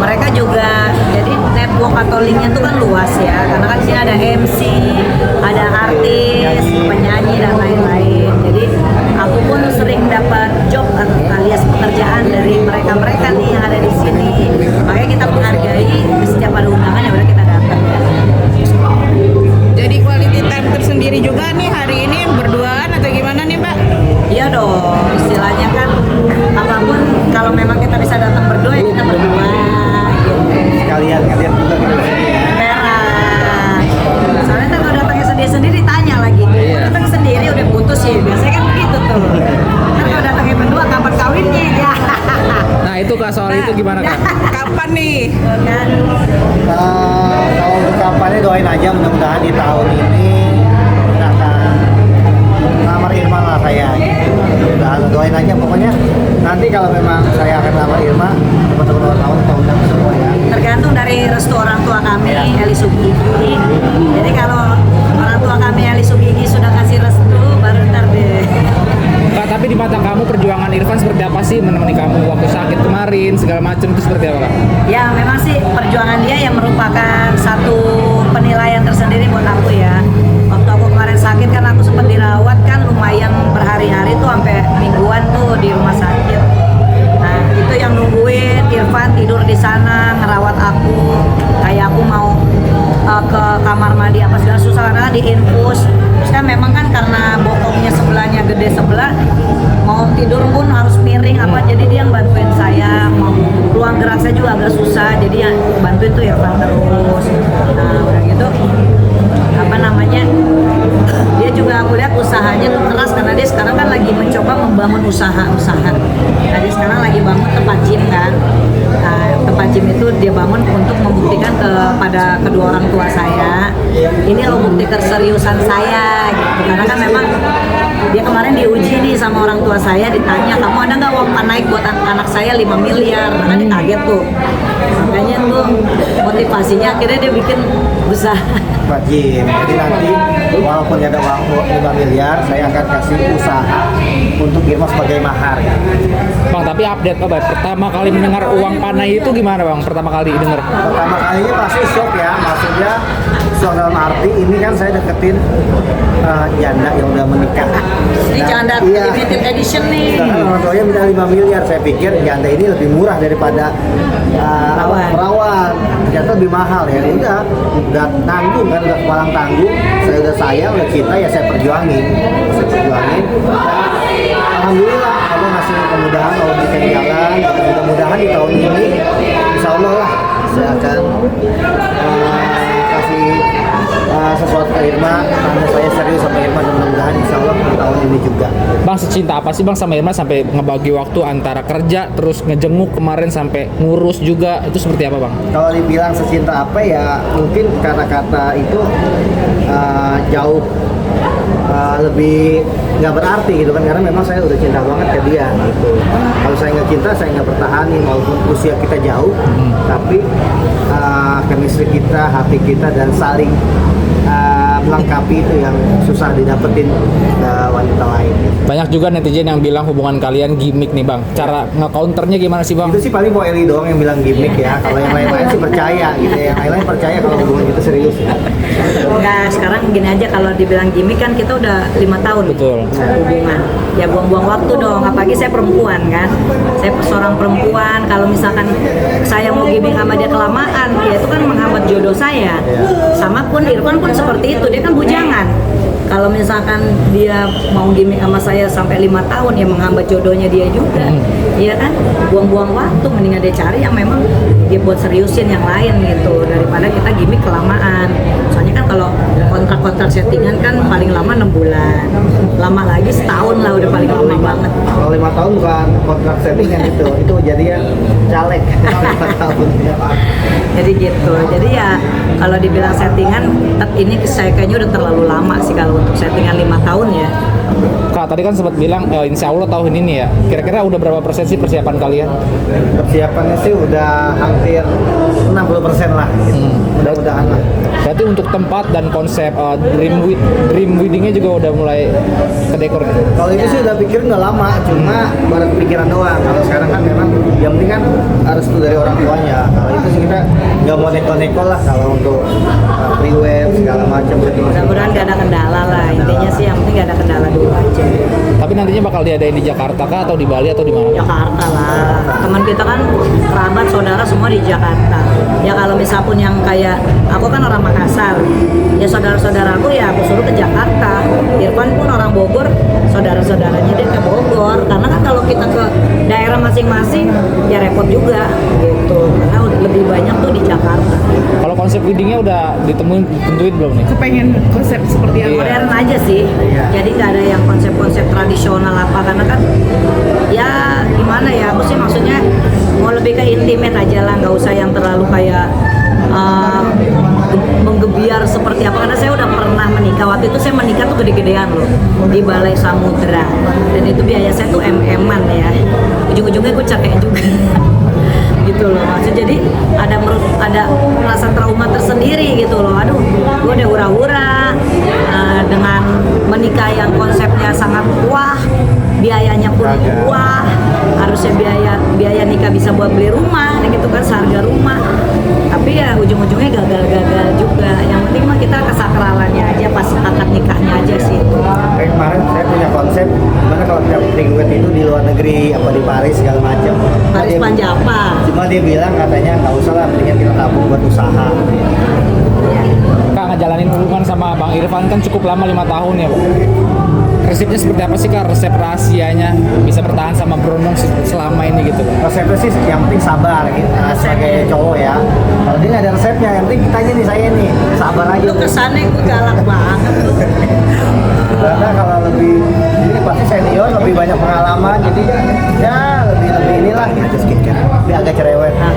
mereka juga jadi network atau linknya tuh kan luas ya, karena kan di sini ada MC, ada artis, penyanyi dan lain-lain. Jadi aku pun sering dapat job alias pekerjaan dari mereka-mereka nih yang ada di sini. Makanya kita menghargai setiap ada undangan ya udah kita datang ya. Jadi quality time tersendiri juga nih hari ini berduaan atau gimana nih Mbak? Iya dong, istilahnya kan apapun kalau memang kita bisa datang berdua ya kita berdua gitu. Sekalian ngeliat juga gitu ya. Berat. Soalnya kan kalau datangnya sendiri-sendiri tanya lagi. Datang sendiri udah putus sih, biasanya kan begitu tuh. Kan kalau datangnya berdua kapan kawinnya ya. Nah itu Kak, soal itu gimana Kak? Kapan nih? Kan Kalau untuk kampanye doain aja mudah-mudahan di tahun ini kita akan lamar Irma lah saya. Mudah-mudahan doain aja pokoknya nanti kalau memang saya akan lamar Irma teman-teman tahun kita undang semua ya. tergantung dari restu orang tua kami, Eli Sugigi. Jadi kalau orang tua kami Eli Sugigi sudah kasih restu, baru ntar deh. Kak, tapi di mata kamu perjuangan Irfan seperti apa sih menemani kamu waktu sakit kemarin segala macam itu seperti apa Kak? Ya memang sih perjuangan dia yang merupakan satu penilaian tersendiri buat aku ya. Waktu aku kemarin sakit kan aku sempat dirawat kan lumayan berhari-hari tuh sampai mingguan tuh di rumah sakit. Nah itu yang nungguin Irfan tidur di sana ngerawat aku. Kayak aku mau ke kamar mandi apa segala susah karena di infus. Terus kan memang kan karena bokongnya sebelahnya gede sebelah, mau tidur pun harus miring apa, jadi dia yang bantuin saya. Mau ruang gerak saya juga agak susah, jadi yang bantuin tuh Irfan terus. Nah udah gitu apa namanya, dia juga aku lihat usahanya tuh keras karena dia sekarang kan lagi mencoba membangun usaha-usaha. Nah dia sekarang lagi bangun tempat gym kan. Nah, tempat gym itu dia bangun untuk membuktikan kepada kedua orang tua saya, ini loh bukti keseriusan saya gitu. Karena kan memang dia kemarin diuji nih sama orang tua saya, ditanya kamu ada nggak uang naik buat anak saya 5 miliar, makanya dia kaget tuh. Makanya tuh motivasinya akhirnya dia bikin usaha. Buat gym. Jadi nanti walaupun ada uang 5 miliar, saya akan kasih usaha untuk Irma sebagai mahar. Bang, tapi update apa? Pertama kali mendengar uang panai itu gimana Bang? Pertama kali dengar? Pertama kalinya pasti shock ya, maksudnya shock dalam arti ini kan saya deketin janda yang udah menikah. Ini janda iya. limited edition nih. Sedangkan orang tuanya minta 5 miliar, saya pikir janda ini lebih murah daripada perawat. Ternyata lebih mahal ya. Udah tanggung kan, udah kepalang tanggung. Saya udah sayang, udah cinta ya saya perjuangin. Alhamdulillah Allah ngasih kemudahan, Allah bikin jalan. Mudah-mudahan di tahun ini insya Allah lah saya akan kasih sesuatu ke Irma, karena saya serius sama Irma dan mudah-mudahan insya Allah di tahun ini juga. Bang, secinta apa sih Bang sama Irma sampai ngebagi waktu antara kerja terus ngejenguk kemarin sampai ngurus juga, itu seperti apa Bang? Kalau dibilang secinta apa ya mungkin kata-kata itu jauh lebih nggak berarti gitu kan, karena memang saya udah cinta banget ke dia gitu. Kalau saya nggak cinta saya nggak pertahanin walaupun usia kita jauh, tapi chemistry kita, hati kita dan saling melengkapi itu yang susah didapetin wanita lain. Banyak juga netizen yang bilang hubungan kalian gimmick nih Bang. Cara nge-counternya gimana sih Bang? Itu sih paling mau Eli doang yang bilang gimmick ya. Kalau yang lain-lain sih percaya gitu ya. Yang lain-lain percaya kalau hubungan kita serius ya. Enggak, sekarang gini aja, kalau dibilang gimmick kan kita udah 5 tahun Betul. hubungan. Ya buang-buang waktu dong, apalagi saya perempuan kan. Saya seorang perempuan, kalau misalkan saya mau gimmick sama dia kelamaan, ya itu kan menghambat jodoh saya. Sama pun Irfan pun seperti itu, dia kan bujangan. Kalau misalkan dia mau gimmick sama saya sampai 5 tahun, ya menghambat jodohnya dia juga. Iya kan, buang-buang waktu, mendingan dia cari yang memang dia buat seriusin yang lain gitu, daripada kita gimmick kelamaan. Soalnya kan kalau kontrak-kontrak settingan kan paling lama 6 bulan, lama lagi setahun lah, udah paling lama banget. Kalau 5 tahun bukan kontrak settingan itu jadinya caleg 5 tahun. Jadi gitu, jadi ya kalau dibilang settingan, ini saya kayaknya udah terlalu lama sih kalau untuk settingan 5 tahun ya. Kak, tadi kan sempat bilang insya Allah tahun ini ya. Kira-kira udah berapa persen sih persiapan kalian? Persiapannya sih udah hampir 60% lah gitu. Mudah-mudahan lah. Berarti untuk tempat dan konsep dream weddingnya juga udah mulai ke dekor. Kalau itu sih udah pikirin udah lama, cuma baru pikiran doang. Kalau sekarang kan memang yang penting kan harus tuh dari orang tuanya. Kalau itu sih kita nggak mau neko-neko lah kalau untuk pre-wed segala macam. Mudah-mudahan gak ada kendala lah, intinya sih yang penting gak ada kendala dulu aja. Tapi nantinya bakal diadain di Jakarta kah atau di Bali atau di mana? Jakarta lah, teman kita kan kerabat saudara semua di Jakarta. Ya kalau misal pun yang kayak aku kan orang Makassar, ya saudara-saudaraku ya aku suruh ke Jakarta. Irfan pun orang Bogor, saudara-saudaranya dia ke Bogor. Karena kan kalau kita ke daerah masing-masing ya repot juga gitu. Karena lebih banyak tuh di Jakarta. Kalau konsep weddingnya udah ditentuin belum nih? Kepengen konsep seperti apa? Modern aja sih, jadi nggak ada yang konsep-konsep tradisional apa, karena kan ya gimana ya, aku sih maksudnya mau lebih ke intimate aja lah, nggak usah yang terlalu kayak menggebiar seperti apa, karena saya udah pernah menikah. Waktu itu saya menikah tuh gede-gedean loh di Balai Samudra, dan itu biaya saya tuh MM-an ya, ujung-ujungnya gue capek juga gitu loh. Maksudnya jadi ada merasa trauma tersendiri gitu loh. Aduh, gue udah hura-hura dengan menikah yang konsepnya sangat wah, biayanya pun wah, harusnya biaya nikah bisa buat beli rumah gitu kan, seharga rumah. Tapi ya ujung-ujungnya gagal-gagal juga. Yang penting mah kita kesakralannya aja pas akad nikahnya aja sih. Kayak kemarin saya punya konsep gimana kalau kita pre-wed itu di luar negeri, apa di Paris segala macam. Paris Panjapa. Cuma dia bilang katanya nggak usah lah, mendingan kita tabung buat usaha. Kak, ngejalanin hubungan sama Bang Irfan kan cukup lama, 5 tahun ya, Bang. Resepnya seperti apa sih, Kak? Resep rahasianya bisa bertahan sama Brondong selama ini gitu. Resepnya sih yang penting sabar gitu. Sebagai cowok ya. Kalau dia nggak ada resepnya, yang penting kitanya nih, saya nih sabar aja. Lu kesannya gue galak banget tuh. Karena kalau lebih ini pasti senior, lebih banyak pengalaman, jadi ya lebih inilah gitu skincare. Lebih agak cerewet. Nah,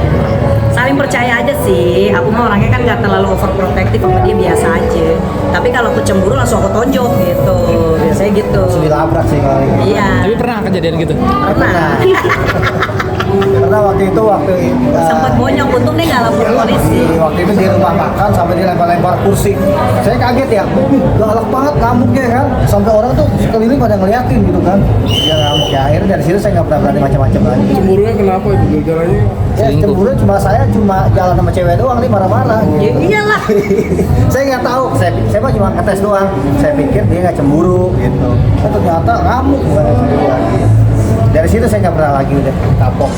saling percaya aja sih. Aku mah orangnya kan nggak terlalu overprotective sama dia, biasa aja. Tapi kalau aku cemburu langsung aku tonjok gitu. Biasanya gitu. Langsung dilabrak sih kalau ini. Iya. Tapi pernah kejadian gitu? Pernah. Karena waktu Sempat bonyok, untung dia nggak lapor polisi. waktu itu di rumah makan sampai dia lempar-lempar kursi. Saya kaget ya, galak banget ngamuknya kan, sampai orang tuh sekeliling pada ngeliatin gitu kan. Dia ngamuk ya, akhirnya dari situ saya nggak pernah berani macam-macam lagi. Cemburunya kenapa ibu gejalanya? Ya cemburu cuma jalan sama cewek doang nih marah-marah. Ya iyalah. Saya nggak tahu, saya mah cuma ngetes doang. Saya pikir dia nggak cemburu gitu. Ternyata ngamuk bukan cemburu lagi. Dari situ saya nggak pernah lagi udah kapok.